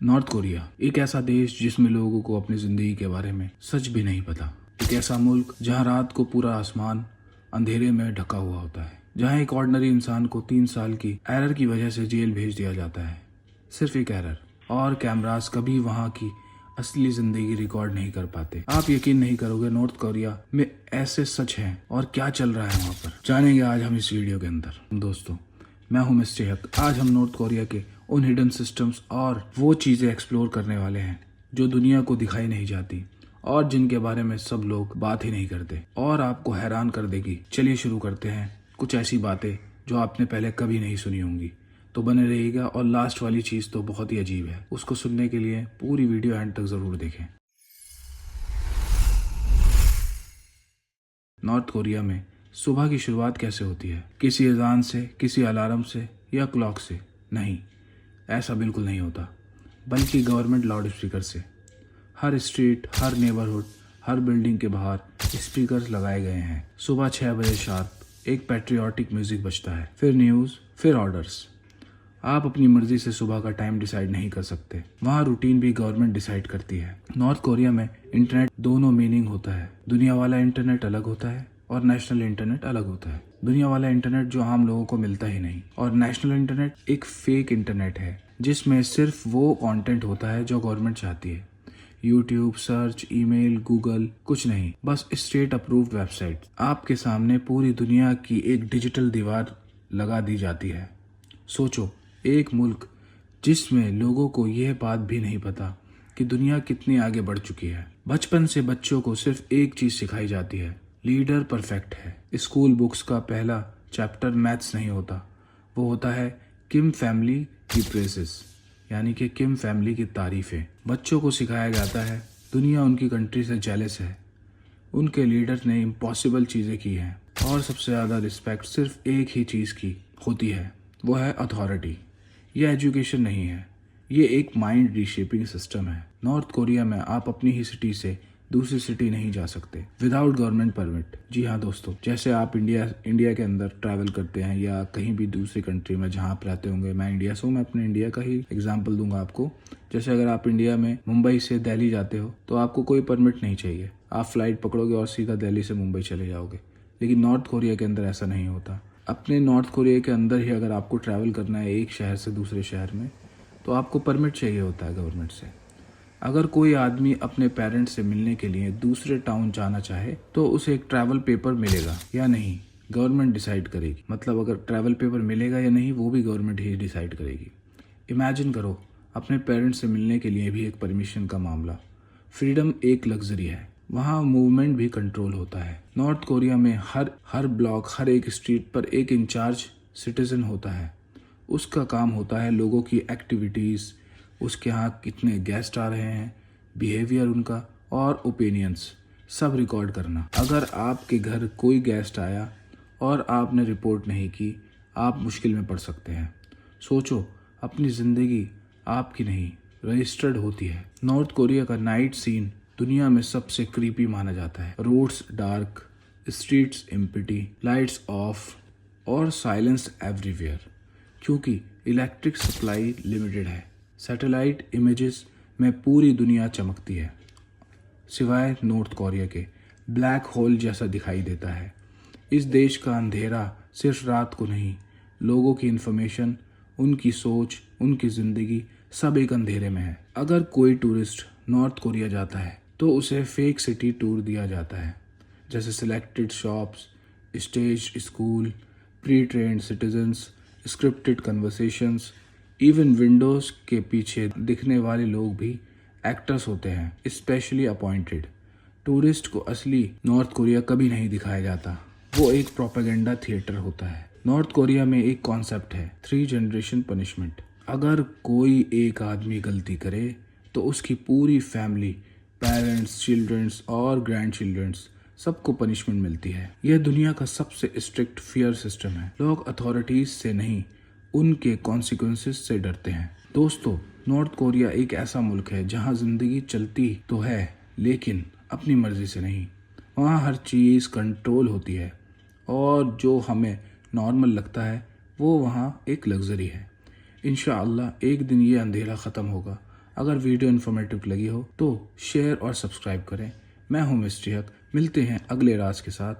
North Korea एक ऐसा देश जिसमें लोगों को अपनी जिंदगी के बारे में सच भी नहीं पता। एक ऐसा मुल्क जहां रात को पूरा आसमान अंधेरे में ढका हुआ होता है, जहां एक ऑर्डिनरी इंसान को 3 साल की एरर की वजह से जेल भेज दिया जाता है। सिर्फ एक एरर, और कैमरास कभी वहां की असली जिंदगी रिकॉर्ड नहीं कर पाते। आप यकीन नहीं करोगे, नॉर्थ कोरिया में ऐसे सच हैं और क्या चल रहा है वहाँ पर, जानेंगे आज हम इस वीडियो के अंदर। दोस्तों, मैं हूं मिस्टर हक। आज हम नॉर्थ कोरिया के उन हिडन सिस्टम्स और वो चीज़ें एक्सप्लोर करने वाले हैं जो दुनिया को दिखाई नहीं जाती और जिनके बारे में सब लोग बात ही नहीं करते, और आपको हैरान कर देगी। चलिए शुरू करते हैं। कुछ ऐसी बातें जो आपने पहले कभी नहीं सुनी होंगी, तो बने रहिएगा। और लास्ट वाली चीज़ तो बहुत ही अजीब है, उसको सुनने के लिए पूरी वीडियो एंड तक ज़रूर देखें। नॉर्थ कोरिया में सुबह की शुरुआत कैसे होती है? किसी अजान से, किसी अलार्म से या क्लॉक से? नहीं, ऐसा बिल्कुल नहीं होता, बल्कि गवर्नमेंट लाउड स्पीकर से। हर स्ट्रीट, हर नेबरहुड, हर बिल्डिंग के बाहर स्पीकर्स लगाए गए हैं। सुबह 6 बजे शार्प एक पैट्रियोटिक म्यूजिक बजता है, फिर न्यूज़, फिर ऑर्डर्स। आप अपनी मर्जी से सुबह का टाइम डिसाइड नहीं कर सकते, वहाँ रूटीन भी गवर्नमेंट डिसाइड करती है। नॉर्थ कोरिया में इंटरनेट दोनों मीनिंग होता है। दुनिया वाला इंटरनेट अलग होता है और नेशनल इंटरनेट अलग होता है। दुनिया वाला इंटरनेट जो आम लोगों को मिलता ही नहीं, और नेशनल इंटरनेट एक फेक इंटरनेट है जिसमें सिर्फ वो कंटेंट होता है जो गवर्नमेंट चाहती है। यूट्यूब, सर्च, ईमेल, गूगल, कुछ नहीं, बस स्टेट अप्रूव्ड वेबसाइट। आपके सामने पूरी दुनिया की एक डिजिटल दीवार लगा दी जाती है। सोचो, एक मुल्क जिसमें लोगों को यह बात भी नहीं पता कि दुनिया कितनी आगे बढ़ चुकी है। बचपन से बच्चों को सिर्फ एक चीज सिखाई जाती है, लीडर परफेक्ट है। स्कूल बुक्स का पहला चैप्टर मैथ्स नहीं होता, वो होता है किम फैमिली की प्रेसेस, यानी कि किम फैमिली की तारीफें। बच्चों को सिखाया जाता है दुनिया उनकी कंट्री से जेलस है, उनके लीडर ने इम्पॉसिबल चीज़ें की हैं, और सबसे ज़्यादा रिस्पेक्ट सिर्फ एक ही चीज़ की होती है, वो है अथॉरिटी। ये एजुकेशन नहीं है, ये एक माइंड रीशेपिंग सिस्टम है। नॉर्थ कोरिया में आप अपनी ही सिटी से दूसरी सिटी नहीं जा सकते विदाउट गवर्नमेंट परमिट। जी हाँ दोस्तों, जैसे आप इंडिया के अंदर ट्रैवल करते हैं या कहीं भी दूसरी कंट्री में जहाँ आप रहते होंगे। मैं इंडिया से हूँ, मैं अपने इंडिया का ही एग्जाम्पल दूंगा आपको। जैसे अगर आप इंडिया में मुंबई से दिल्ली जाते हो तो आपको कोई परमिट नहीं चाहिए, आप फ्लाइट पकड़ोगे और सीधा दिल्ली से मुंबई चले जाओगे। लेकिन नॉर्थ कोरिया के अंदर ऐसा नहीं होता। अपने नॉर्थ कोरिया के अंदर ही अगर आपको ट्रैवल करना है एक शहर से दूसरे शहर में, तो आपको परमिट चाहिए होता है गवर्नमेंट से। अगर कोई आदमी अपने पेरेंट्स से मिलने के लिए दूसरे टाउन जाना चाहे तो उसे एक ट्रैवल पेपर मिलेगा या नहीं, गवर्नमेंट डिसाइड करेगी। मतलब अगर ट्रैवल पेपर मिलेगा या नहीं, वो भी गवर्नमेंट ही डिसाइड करेगी। इमेजिन करो, अपने पेरेंट्स से मिलने के लिए भी एक परमिशन का मामला। फ्रीडम एक लग्जरी है, वहाँ मूवमेंट भी कंट्रोल होता है। नॉर्थ कोरिया में हर ब्लॉक, हर एक स्ट्रीट पर एक इंचार्ज सिटीजन होता है। उसका काम होता है लोगों की एक्टिविटीज़, उसके यहाँ कितने गेस्ट आ रहे हैं, बिहेवियर उनका और ओपिनियंस सब रिकॉर्ड करना। अगर आपके घर कोई गेस्ट आया और आपने रिपोर्ट नहीं की, आप मुश्किल में पड़ सकते हैं। सोचो, अपनी ज़िंदगी आपकी नहीं, रजिस्टर्ड होती है। नॉर्थ कोरिया का नाइट सीन दुनिया में सबसे क्रीपी माना जाता है। Roads dark, streets empty, lights off और साइलेंस एवरीवेयर, क्योंकि इलेक्ट्रिक सप्लाई लिमिटेड है। सैटेलाइट इमेजेस में पूरी दुनिया चमकती है, सिवाय नॉर्थ कोरिया के, ब्लैक होल जैसा दिखाई देता है। इस देश का अंधेरा सिर्फ रात को नहीं, लोगों की इन्फॉर्मेशन, उनकी सोच, उनकी ज़िंदगी सब एक अंधेरे में है। अगर कोई टूरिस्ट नॉर्थ कोरिया जाता है तो उसे फेक सिटी टूर दिया जाता है, जैसे selected shops, stage school, pre trained citizens, scripted conversations. Even windows के पीछे दिखने वाले लोग भी एक्टर्स होते हैं, स्पेशली अपॉइंटेड। टूरिस्ट को असली नॉर्थ कोरिया कभी नहीं दिखाया जाता, वो एक प्रोपेगेंडा थिएटर होता है। नॉर्थ कोरिया में एक कॉन्सेप्ट है, 3 जनरेशन पनिशमेंट। अगर कोई एक आदमी गलती करे तो उसकी पूरी फैमिली, पेरेंट्स, चिल्ड्रंस और ग्रैंड चिल्ड्रंस, सबको पनिशमेंट मिलती है। यह दुनिया का सबसे स्ट्रिक्ट फियर सिस्टम है। लोग अथॉरिटीज से नहीं, उनके कॉन्सिक्वेंसेस से डरते हैं। दोस्तों, नॉर्थ कोरिया एक ऐसा मुल्क है जहां जिंदगी चलती तो है, लेकिन अपनी मर्जी से नहीं। वहां हर चीज़ कंट्रोल होती है, और जो हमें नॉर्मल लगता है वो वहाँ एक लग्जरी है। इंशाअल्लाह एक दिन ये अंधेरा ख़त्म होगा अगर वीडियो इन्फॉर्मेटिव लगी हो तो शेयर और सब्सक्राइब करें। मैं हूं मिस्ट्री हक, मिलते हैं अगले राज के साथ।